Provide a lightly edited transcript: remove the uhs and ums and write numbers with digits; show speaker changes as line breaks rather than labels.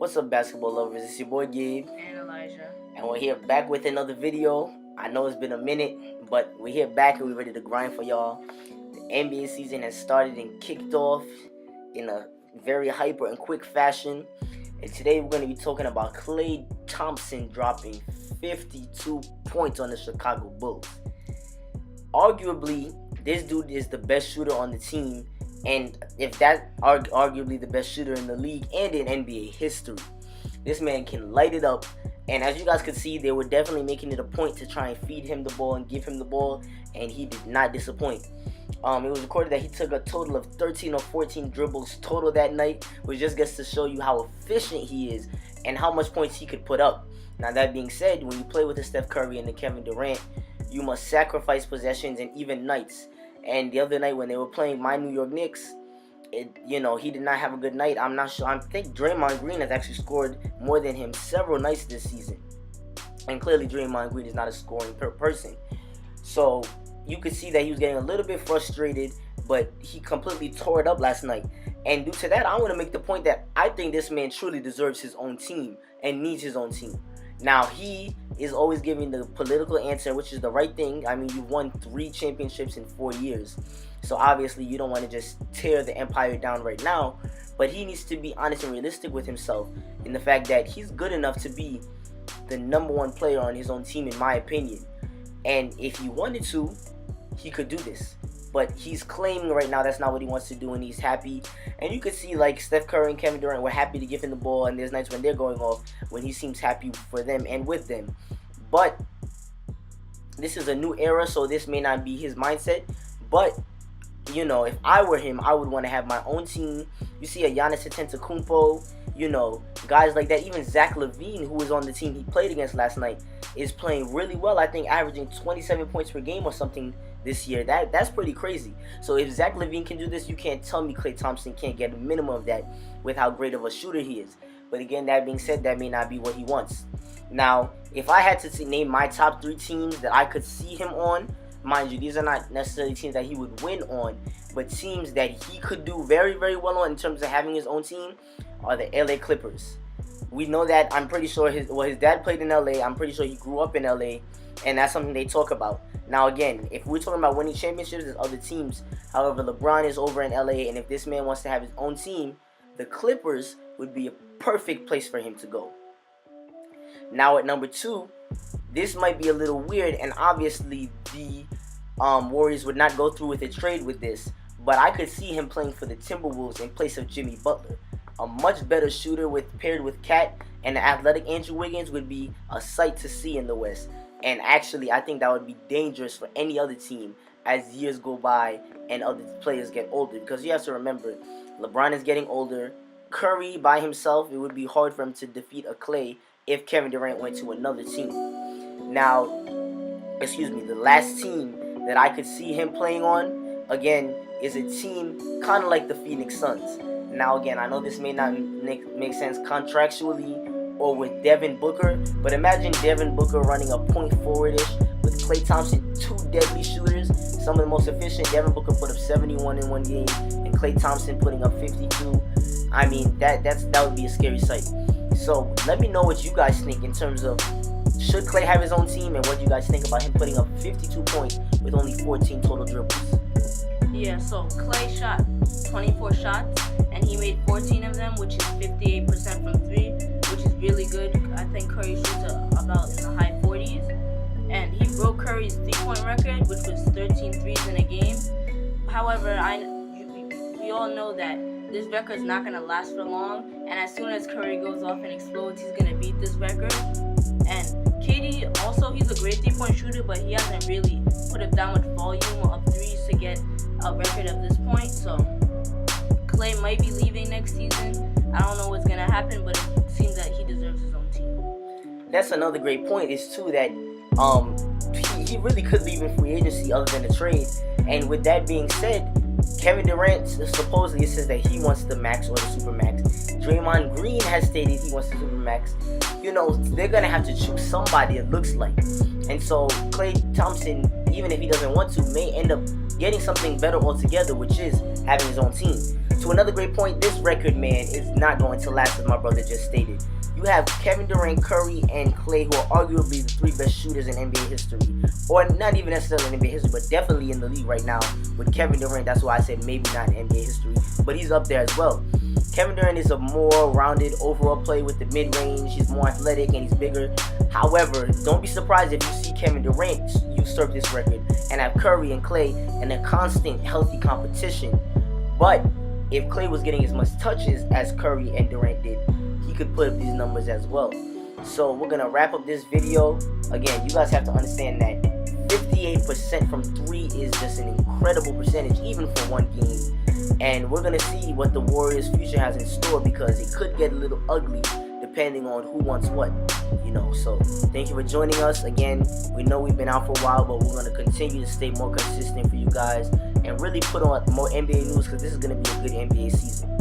What's up, basketball lovers? It's your boy Gabe
and Elijah,
and we're here back with another video. I know it's been a minute, but we're here back and we're ready to grind for y'all. The NBA season has started and kicked off in a very hyper and quick fashion. And today we're going to be talking about Klay Thompson dropping 52 points on the Chicago Bulls. Arguably, this dude is the best shooter on the team, and if that arguably the best shooter in the league and in NBA history. This man can light it up, and as you guys could see, they were definitely making it a point to try and feed him the ball and give him the ball, and he did not disappoint. It was recorded that he took a total of 13 or 14 dribbles total that night, which just gets to show you how efficient he is and how much points he could put up. Now, that being said, when you play with the Steph Curry and the Kevin Durant, you must sacrifice possessions and even nights. And the other night when they were playing my New York Knicks, he did not have a good night. I'm not sure. I think Draymond Green has actually scored more than him several nights this season. And clearly Draymond Green is not a scoring person. So you could see that he was getting a little bit frustrated, but he completely tore it up last night. And due to that, I want to make the point that I think this man truly deserves his own team and needs his own team. Now, he is always giving the political answer, which is the right thing. I mean, you've won 3 championships in 4 years. So obviously, you don't want to just tear the empire down right now. But he needs to be honest and realistic with himself in the fact that he's good enough to be the #1 player on his own team, in my opinion. And if he wanted to, he could do this. But he's claiming right now that's not what he wants to do, and he's happy. And you could see, like, Steph Curry and Kevin Durant were happy to give him the ball, and there's nights when they're going off when he seems happy for them and with them. But this is a new era, so this may not be his mindset. But, if I were him, I would want to have my own team. You see a Giannis Antetokounmpo, guys like that. Even Zach LaVine, who was on the team he played against last night, is playing really well. I think averaging 27 points per game or something this year. That's pretty crazy. So if Zach LaVine can do this, you can't tell me Klay Thompson can't get a minimum of that with how great of a shooter he is. But again, that being said, that may not be what he wants. Now, if I had to name my top 3 teams that I could see him on, mind you, these are not necessarily teams that he would win on, but teams that he could do very, very well on in terms of having his own team, are the LA Clippers. We know that. I'm pretty sure his dad played in LA. I'm pretty sure he grew up in LA, and that's something they talk about. Now, again, if we're talking about winning championships, there's other teams. However, LeBron is over in LA, and if this man wants to have his own team, the Clippers would be a perfect place for him to go. Now, at number 2, this might be a little weird, and obviously the Warriors would not go through with a trade with this, but I could see him playing for the Timberwolves in place of Jimmy Butler. A much better shooter paired with Cat, and the athletic Andrew Wiggins would be a sight to see in the West. And actually, I think that would be dangerous for any other team as years go by and other players get older. Because you have to remember, LeBron is getting older. Curry by himself, it would be hard for him to defeat a Klay if Kevin Durant went to another team. Now, the last team that I could see him playing on, again, is a team kind of like the Phoenix Suns. Now, again, I know this may not make sense contractually or with Devin Booker, but imagine Devin Booker running a point forward-ish with Klay Thompson, 2 deadly shooters, some of the most efficient. Devin Booker put up 71 in one game, and Klay Thompson putting up 52. I mean, that would be a scary sight. So let me know what you guys think in terms of, should Klay have his own team, and what do you guys think about him putting up 52 points with only 14 total dribbles?
Yeah, so Klay shot 24 shots, and he made 14 of them, which is 58% from 3, which is really good. I think Curry shoots about in the high 40s. And he broke Curry's 3-point record, which was 13 threes in a game. However, we all know that this record's not going to last for long, and as soon as Curry goes off and explodes, he's going to beat this record. And KD, also, he's a great 3-point shooter, but he hasn't really put up that much volume of threes to get a record at this point. So Klay might be leaving next season. I don't know what's going to happen, but it seems that he deserves his own team.
That's another great point, is too that he really could leave in free agency other than a trade. And with that being said, Kevin Durant supposedly says that he wants the max or the super max. Draymond Green has stated he wants the super max. They're going to have to choose somebody, it looks like. And so Klay Thompson, even if he doesn't want to, may end up getting something better altogether, which is having his own team. to another great point, this record, man, is not going to last, as my brother just stated. You have Kevin Durant, Curry, and Klay, who are arguably the 3 best shooters in NBA history. Or not even necessarily in NBA history, but definitely in the league right now. With Kevin Durant, that's why I said maybe not in NBA history, but he's up there as well. Kevin Durant is a more rounded overall player with the mid-range. He's more athletic and he's bigger. However, don't be surprised if you see Kevin Durant usurp this record and have Curry and Klay in a constant, healthy competition. But if Klay was getting as much touches as Curry and Durant did, he could put up these numbers as well. So we're going to wrap up this video. Again, you guys have to understand that 58% from 3 is just an incredible percentage, even for one game. And we're going to see what the Warriors' future has in store, because it could get a little ugly depending on who wants what, you know. So thank you for joining us. Again, we know we've been out for a while, but we're going to continue to stay more consistent for you guys and really put on more NBA news, because this is going to be a good NBA season.